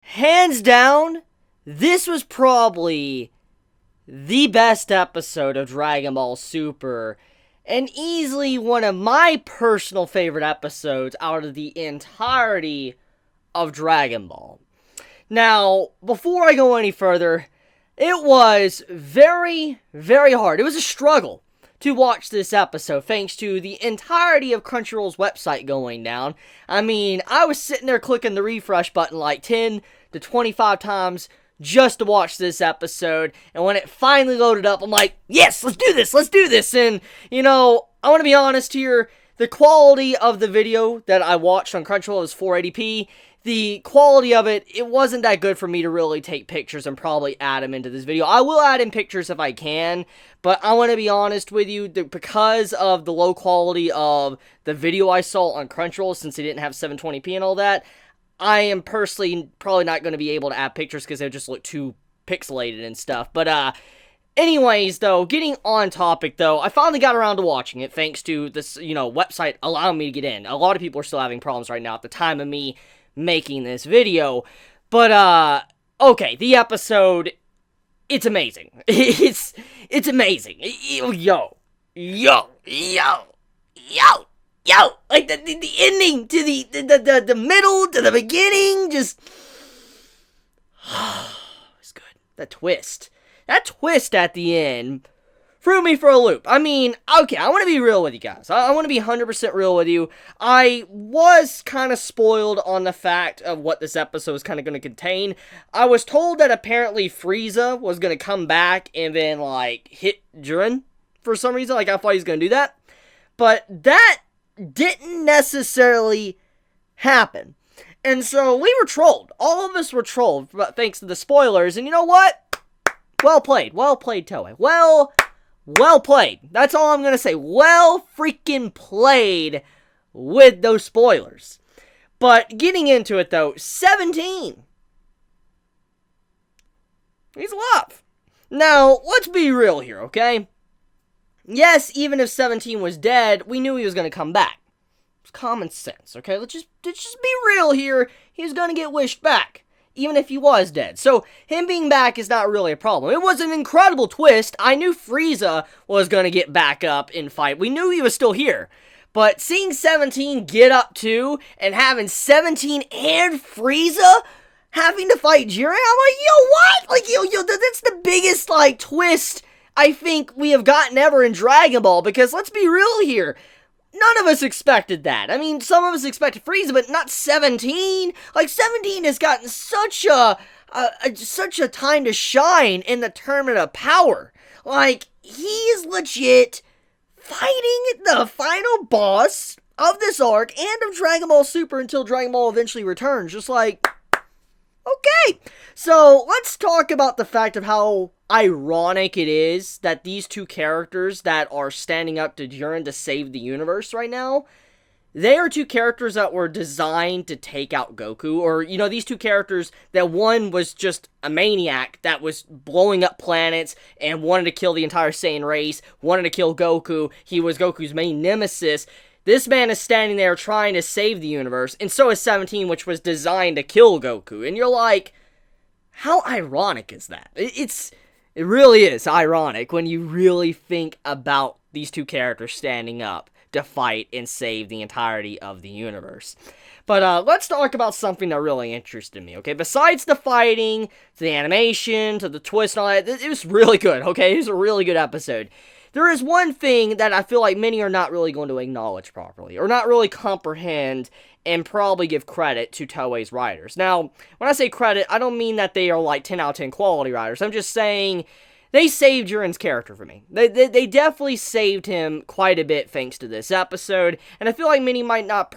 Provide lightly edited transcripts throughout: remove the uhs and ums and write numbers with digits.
Hands down, this was probably the best episode of Dragon Ball Super, and easily one of my personal favorite episodes out of the entirety of Dragon Ball. Now, before I go any further, it was very, very hard. It was a struggle to watch this episode, thanks to the entirety of Crunchyroll's website going down. I mean, I was sitting there clicking the refresh button like 10 to 25 times just to watch this episode, and when it finally loaded up, I'm like, yes, let's do this, and, you know, I want to be honest here, the quality of the video that I watched on Crunchyroll was 480p. The quality of it, it wasn't that good for me to really take pictures and probably add them into this video. I will add in pictures if I can, but I want to be honest with you, because of the low quality of the video I saw on Crunchyroll, since they didn't have 720p and all that, I am personally probably not going to be able to add pictures because they would just look too pixelated and stuff. But, anyways, though, getting on topic, though, I finally got around to watching it thanks to this, website allowing me to get in. A lot of people are still having problems right now at the time of me making this video. But, okay, the episode, it's amazing. It's amazing. Yo. Like, the ending to the middle to the beginning, just, it's good. That twist at the end threw me for a loop. I mean, okay, I want to be real with you guys. I want to be 100% real with you. I was kind of spoiled on the fact of what this episode was kind of going to contain. I was told that apparently Frieza was going to come back and then, like, hit Jiren for some reason. Like, I thought he was going to do that. But that didn't necessarily happen. And so we were trolled. All of us were trolled thanks to the spoilers. And you know what? Well played. Well played, Toei. Well played. That's all I'm going to say. Well freaking played with those spoilers. But getting into it, though, 17. He's alive. Now, let's be real here, okay? Yes, even if 17 was dead, we knew he was going to come back. It's common sense, okay? Let's just be real here. He's going to get wished back, even if he was dead. So, him being back is not really a problem. It was an incredible twist. I knew Frieza was going to get back up and fight. We knew he was still here. But seeing 17 get up too, and having 17 and Frieza having to fight Jiren, I'm like, yo, what? Like, yo, that's the biggest, like, twist I think we have gotten ever in Dragon Ball, because let's be real here. None of us expected that. I mean, some of us expected Frieza, but not 17. Like, 17 has gotten such a time to shine in the tournament of power. Like, he is legit fighting the final boss of this arc and of Dragon Ball Super until Dragon Ball eventually returns. Just like, okay. So, let's talk about the fact of how ironic it is that these two characters that are standing up to Jiren to save the universe right now, they are two characters that were designed to take out Goku. Or, these two characters that one was just a maniac that was blowing up planets and wanted to kill the entire Saiyan race, wanted to kill Goku. He was Goku's main nemesis. This man is standing there trying to save the universe, and so is 17, which was designed to kill Goku. And you're like, how ironic is that? It really is ironic when you really think about these two characters standing up to fight and save the entirety of the universe. But let's talk about something that really interested me, okay? Besides the fighting, to the animation, to the twist and all that, it was really good, okay? It was a really good episode. There is one thing that I feel like many are not really going to acknowledge properly, or not really comprehend and probably give credit to Toei's writers. Now, when I say credit, I don't mean that they are like 10 out of 10 quality writers. I'm just saying they saved Jiren's character for me. They definitely saved him quite a bit thanks to this episode, and I feel like many might not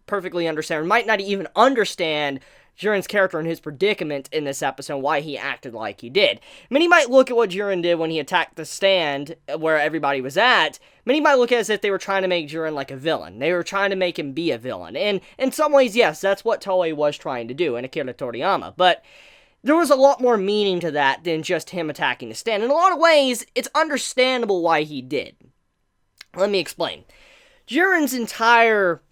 perfectly understand, or might not even understand Jiren's character and his predicament in this episode, why he acted like he did. Many might look at what Jiren did when he attacked the stand where everybody was at. Many might look at it as if they were trying to make Jiren like a villain. They were trying to make him be a villain. And in some ways, yes, that's what Toei was trying to do in Akira Toriyama. But there was a lot more meaning to that than just him attacking the stand. In a lot of ways, it's understandable why he did. Let me explain. Jiren's entire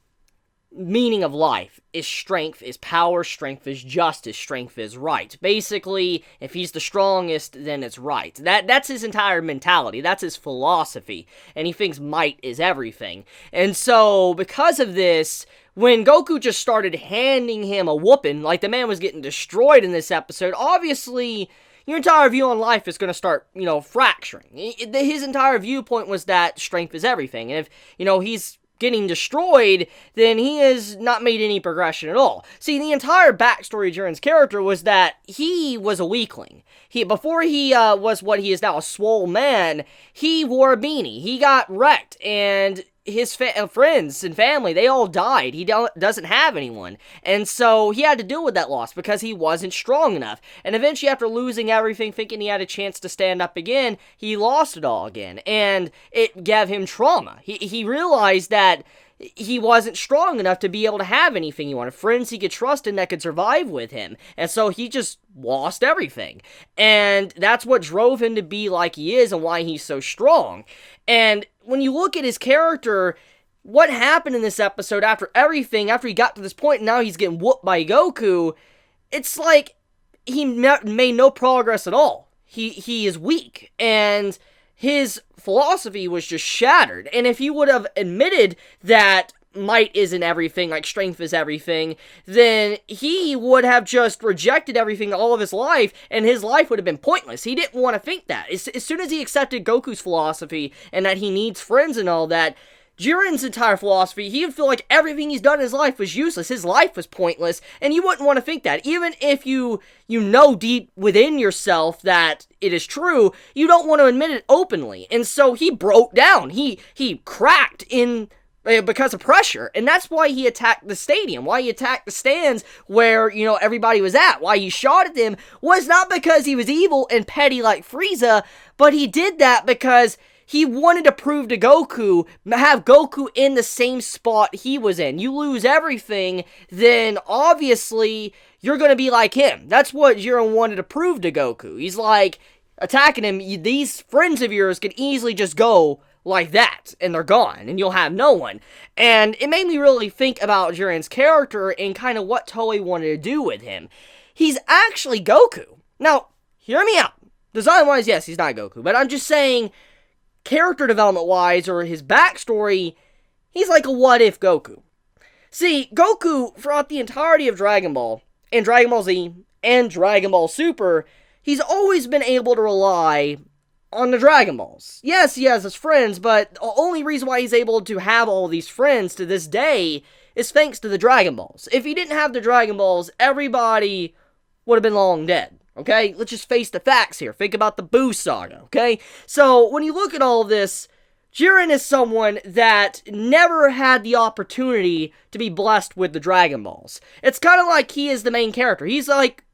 meaning of life is strength is power, strength is justice, strength is right. Basically, if he's the strongest, then it's right. That's his entire mentality. That's his philosophy. And he thinks might is everything. And so, because of this, when Goku just started handing him a whooping, like the man was getting destroyed in this episode, obviously your entire view on life is going to start, fracturing. His entire viewpoint was that strength is everything. And if, he's getting destroyed, then he has not made any progression at all. See, the entire backstory of Jurans' character was that he was a weakling. Before he was what he is now, a swole man, he wore a beanie. He got wrecked, and his friends and family, they all died. He doesn't have anyone. And so he had to deal with that loss because he wasn't strong enough. And eventually, after losing everything, thinking he had a chance to stand up again, he lost it all again. And it gave him trauma. He realized that he wasn't strong enough to be able to have anything he wanted. Friends he could trust and that could survive with him. And so he just lost everything. And that's what drove him to be like he is and why he's so strong. And when you look at his character, what happened in this episode after everything, after he got to this point, and now he's getting whooped by Goku, it's like he made no progress at all. He is weak, and his philosophy was just shattered. And if he would have admitted that might isn't everything, like strength is everything, then he would have just rejected everything all of his life, and his life would have been pointless. He didn't want to think that. As soon as he accepted Goku's philosophy, and that he needs friends and all that, Jiren's entire philosophy, he would feel like everything he's done in his life was useless. His life was pointless, and you wouldn't want to think that. Even if you know deep within yourself that it is true, you don't want to admit it openly. And so he broke down. He cracked because of pressure, and that's why he attacked the stadium, why he attacked the stands where, everybody was at, why he shot at them, was not because he was evil and petty like Frieza, but he did that because he wanted to prove to Goku, have Goku in the same spot he was in. You lose everything, then obviously you're going to be like him. That's what Jiren wanted to prove to Goku. He's like, attacking him, these friends of yours can easily just go like that, and they're gone, and you'll have no one. And it made me really think about Jiren's character and kind of what Toei wanted to do with him. He's actually Goku. Now, hear me out. Design-wise, yes, he's not Goku, but I'm just saying, character development-wise, or his backstory, he's like a what-if Goku. See, Goku, throughout the entirety of Dragon Ball, and Dragon Ball Z, and Dragon Ball Super, he's always been able to rely on the Dragon Balls. Yes, he has his friends, but the only reason why he's able to have all these friends to this day is thanks to the Dragon Balls. If he didn't have the Dragon Balls, everybody would have been long dead. Okay? Let's just face the facts here. Think about the Buu saga, okay? So, when you look at all of this, Jiren is someone that never had the opportunity to be blessed with the Dragon Balls. It's kind of like he is the main character. He's like,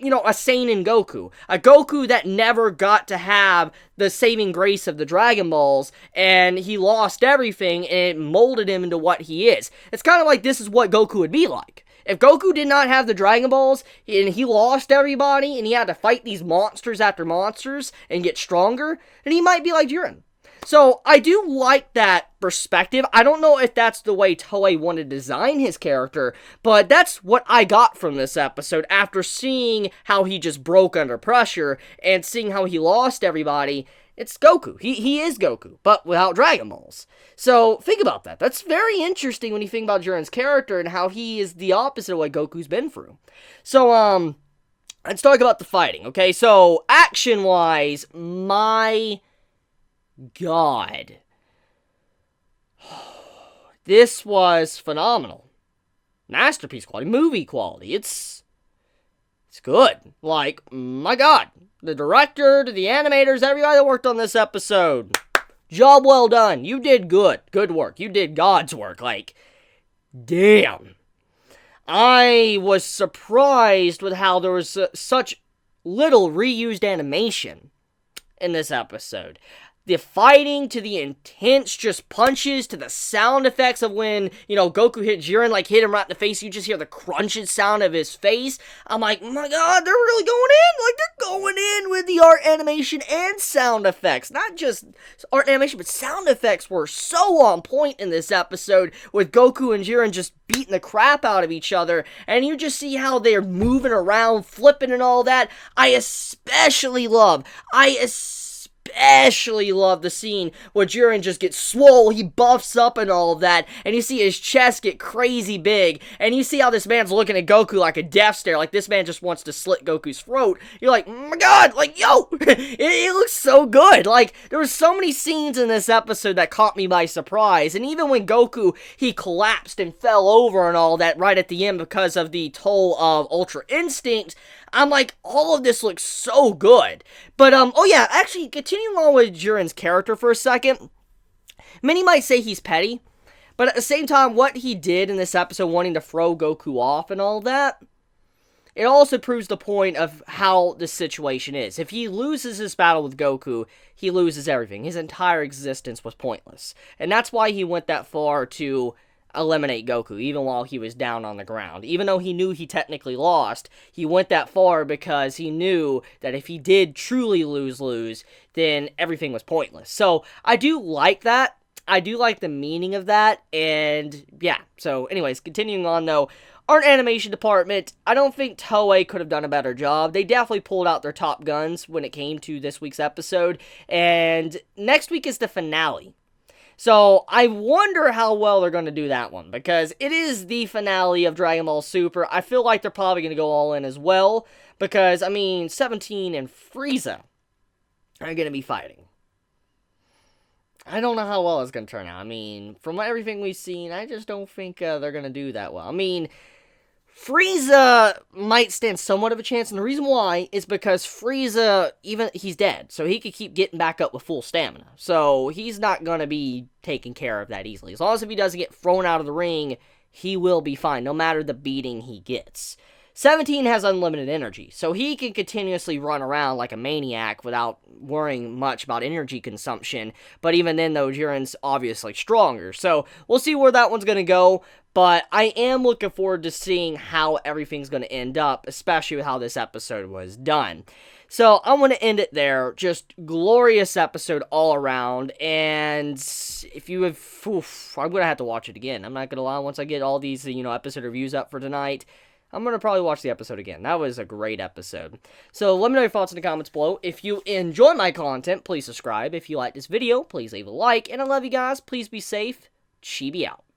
a Seinen Goku. A Goku that never got to have the saving grace of the Dragon Balls, and he lost everything, and it molded him into what he is. It's kind of like this is what Goku would be like. If Goku did not have the Dragon Balls, and he lost everybody, and he had to fight these monsters after monsters, and get stronger, then he might be like Jiren. So, I do like that perspective. I don't know if that's the way Toei wanted to design his character, but that's what I got from this episode after seeing how he just broke under pressure, and seeing how he lost everybody. It's Goku. He is Goku, but without Dragon Balls. So, think about that. That's very interesting when you think about Jiren's character, and how he is the opposite of what Goku's been through. So, let's talk about the fighting, okay? So, action-wise, my God. This was phenomenal. Masterpiece quality, movie quality. It's good. Like, my God. The director, the animators, everybody that worked on this episode. Job well done. You did good. Good work. You did God's work. Like, damn. I was surprised with how there was such little reused animation in this episode. the fighting, to the intense just punches, to the sound effects of when, Goku hit Jiren, like hit him right in the face, you just hear the crunching sound of his face. I'm like, oh my god, they're really going in. Like, they're going in with the art animation and sound effects. Not just art animation, but sound effects were so on point in this episode, with Goku and Jiren just beating the crap out of each other, and you just see how they're moving around, flipping and all that. I especially love the scene where Jiren just gets swole, he buffs up and all of that, and you see his chest get crazy big, and you see how this man's looking at Goku like a death stare, like this man just wants to slit Goku's throat. You're like, oh my god, like, yo, it looks so good. Like, there were so many scenes in this episode that caught me by surprise, and even when Goku, he collapsed and fell over and all that right at the end because of the toll of Ultra Instinct, I'm like, all of this looks so good. But, oh yeah, actually, continuing on with Jiren's character for a second, many might say he's petty, but at the same time, what he did in this episode, wanting to throw Goku off and all that, it also proves the point of how the situation is. If he loses his battle with Goku, he loses everything. His entire existence was pointless. And that's why he went that far to eliminate Goku, even while he was down on the ground. Even though he knew he technically lost, he went that far because he knew that if he did truly lose, then everything was pointless. So, I do like that. I do like the meaning of that, and yeah. So, anyways, continuing on though, art animation department, I don't think Toei could have done a better job. They definitely pulled out their top guns when it came to this week's episode, and next week is the finale. So, I wonder how well they're going to do that one, because it is the finale of Dragon Ball Super. I feel like they're probably going to go all in as well, because, 17 and Frieza are going to be fighting. I don't know how well it's going to turn out. From everything we've seen, I just don't think they're going to do that well. Frieza might stand somewhat of a chance, and the reason why is because Frieza, he's dead, so he could keep getting back up with full stamina. So, he's not going to be taken care of that easily. As long as if he doesn't get thrown out of the ring, he will be fine, no matter the beating he gets. 17 has unlimited energy, so he can continuously run around like a maniac without worrying much about energy consumption, but even then, though, Jiren's obviously stronger, so we'll see where that one's going to go, but I am looking forward to seeing how everything's going to end up, especially with how this episode was done. So, I'm going to end it there. Just glorious episode all around, and if you have, I'm going to have to watch it again. I'm not going to lie, once I get all these, episode reviews up for tonight, I'm going to probably watch the episode again. That was a great episode. So, let me know your thoughts in the comments below. If you enjoy my content, please subscribe. If you like this video, please leave a like. And I love you guys. Please be safe. Chibi out.